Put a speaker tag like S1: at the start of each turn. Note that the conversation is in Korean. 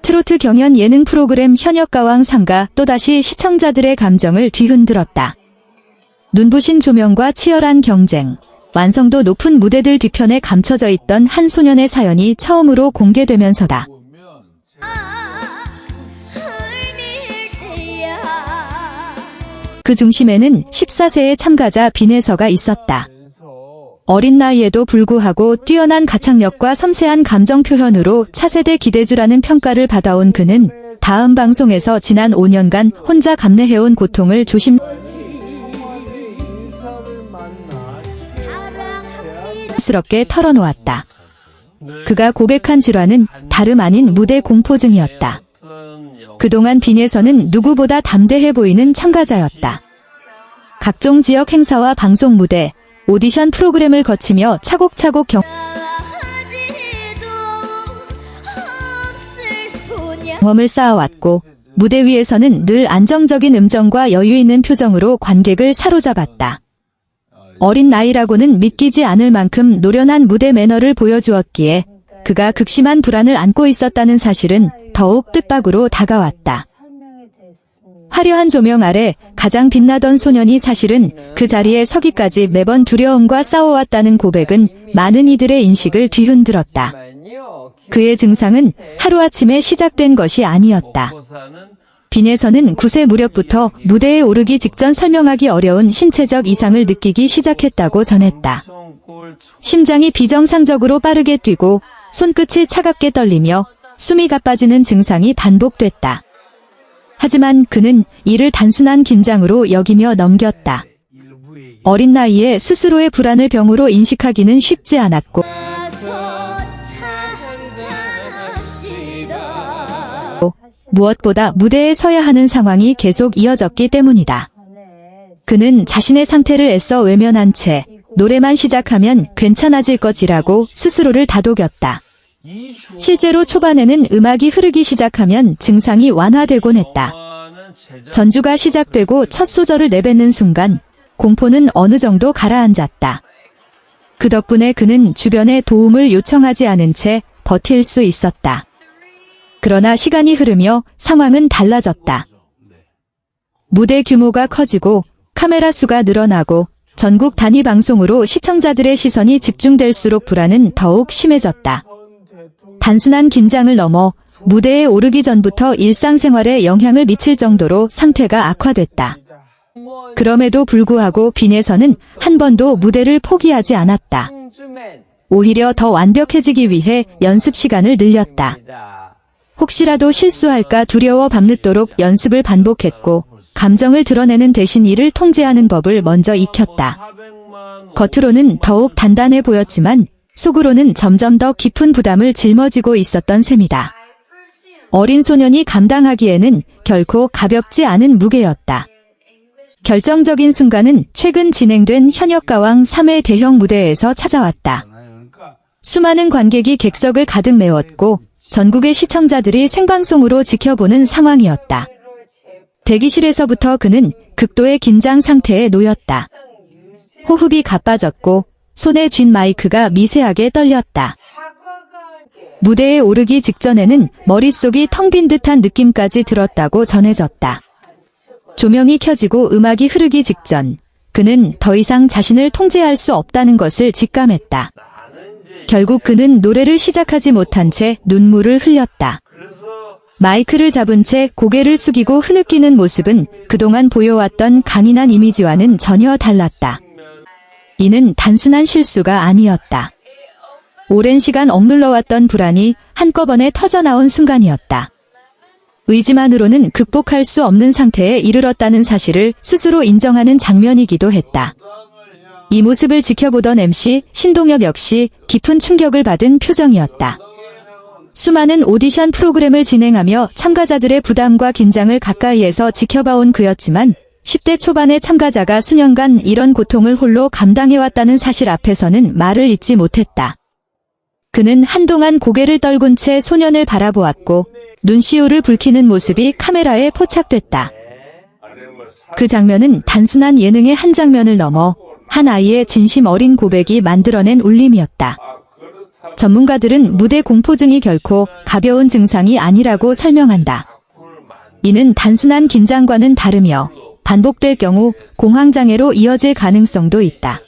S1: 트로트 경연 예능 프로그램 현역가왕 3가 또다시 시청자들의 감정을 뒤흔들었다. 눈부신 조명과 치열한 경쟁, 완성도 높은 무대들 뒤편에 감춰져 있던 한 소년의 사연이 처음으로 공개되면서다. 그 중심에는 14세의 참가자 빈에서가 있었다. 어린 나이에도 불구하고 뛰어난 가창력과 섬세한 감정 표현으로 차세대 기대주라는 평가를 받아온 그는 다음 방송에서 지난 5년간 혼자 감내해온 고통을 조심스럽게 털어놓았다. 그가 고백한 질환은 다름 아닌 무대 공포증이었다. 그동안 빈에서는 누구보다 담대해 보이는 참가자였다. 각종 지역 행사와 방송 무대, 오디션 프로그램을 거치며 차곡차곡 경험을 쌓아왔고 무대 위에서는 늘 안정적인 음정과 여유 있는 표정으로 관객을 사로잡았다. 어린 나이라고는 믿기지 않을 만큼 노련한 무대 매너를 보여주었기에 그가 극심한 불안을 안고 있었다는 사실은 더욱 뜻밖으로 다가왔다. 화려한 조명 아래 가장 빛나던 소년이 사실은 그 자리에 서기까지 매번 두려움과 싸워왔다는 고백은 많은 이들의 인식을 뒤흔들었다. 그의 증상은 하루아침에 시작된 것이 아니었다. 빈에서는 9세 무렵부터 무대에 오르기 직전 설명하기 어려운 신체적 이상을 느끼기 시작했다고 전했다. 심장이 비정상적으로 빠르게 뛰고 손끝이 차갑게 떨리며 숨이 가빠지는 증상이 반복됐다. 하지만 그는 이를 단순한 긴장으로 여기며 넘겼다. 어린 나이에 스스로의 불안을 병으로 인식하기는 쉽지 않았고 무엇보다 무대에 서야 하는 상황이 계속 이어졌기 때문이다. 그는 자신의 상태를 애써 외면한 채 노래만 시작하면 괜찮아질 것이라고 스스로를 다독였다. 실제로 초반에는 음악이 흐르기 시작하면 증상이 완화되곤 했다. 전주가 시작되고 첫 소절을 내뱉는 순간 공포는 어느 정도 가라앉았다. 그 덕분에 그는 주변에 도움을 요청하지 않은 채 버틸 수 있었다. 그러나 시간이 흐르며 상황은 달라졌다. 무대 규모가 커지고 카메라 수가 늘어나고 전국 단위 방송으로 시청자들의 시선이 집중될수록 불안은 더욱 심해졌다. 단순한 긴장을 넘어 무대에 오르기 전부터 일상생활에 영향을 미칠 정도로 상태가 악화됐다. 그럼에도 불구하고 빈에서는 한 번도 무대를 포기하지 않았다. 오히려 더 완벽해지기 위해 연습 시간을 늘렸다. 혹시라도 실수할까 두려워 밤늦도록 연습을 반복했고 감정을 드러내는 대신 이를 통제하는 법을 먼저 익혔다. 겉으로는 더욱 단단해 보였지만 속으로는 점점 더 깊은 부담을 짊어지고 있었던 셈이다. 어린 소년이 감당하기에는 결코 가볍지 않은 무게였다. 결정적인 순간은 최근 진행된 현역가왕 3회 대형 무대에서 찾아왔다. 수많은 관객이 객석을 가득 메웠고 전국의 시청자들이 생방송으로 지켜보는 상황이었다. 대기실에서부터 그는 극도의 긴장 상태에 놓였다. 호흡이 가빠졌고 손에 쥔 마이크가 미세하게 떨렸다. 무대에 오르기 직전에는 머릿속이 텅 빈 듯한 느낌까지 들었다고 전해졌다. 조명이 켜지고 음악이 흐르기 직전 그는 더 이상 자신을 통제할 수 없다는 것을 직감했다. 결국 그는 노래를 시작하지 못한 채 눈물을 흘렸다. 마이크를 잡은 채 고개를 숙이고 흐느끼는 모습은 그동안 보여왔던 강인한 이미지와는 전혀 달랐다. 이는 단순한 실수가 아니었다. 오랜 시간 억눌러왔던 불안이 한꺼번에 터져나온 순간이었다. 의지만으로는 극복할 수 없는 상태에 이르렀다는 사실을 스스로 인정하는 장면이기도 했다. 이 모습을 지켜보던 MC 신동엽 역시 깊은 충격을 받은 표정이었다. 수많은 오디션 프로그램을 진행하며 참가자들의 부담과 긴장을 가까이에서 지켜봐온 그였지만 10대 초반의 참가자가 수년간 이런 고통을 홀로 감당해왔다는 사실 앞에서는 말을 잇지 못했다. 그는 한동안 고개를 떨군 채 소년을 바라보았고 눈시울을 붉히는 모습이 카메라에 포착됐다. 그 장면은 단순한 예능의 한 장면을 넘어 한 아이의 진심 어린 고백이 만들어낸 울림이었다. 전문가들은 무대 공포증이 결코 가벼운 증상이 아니라고 설명한다. 이는 단순한 긴장과는 다르며 반복될 경우 공황장애로 이어질 가능성도 있다.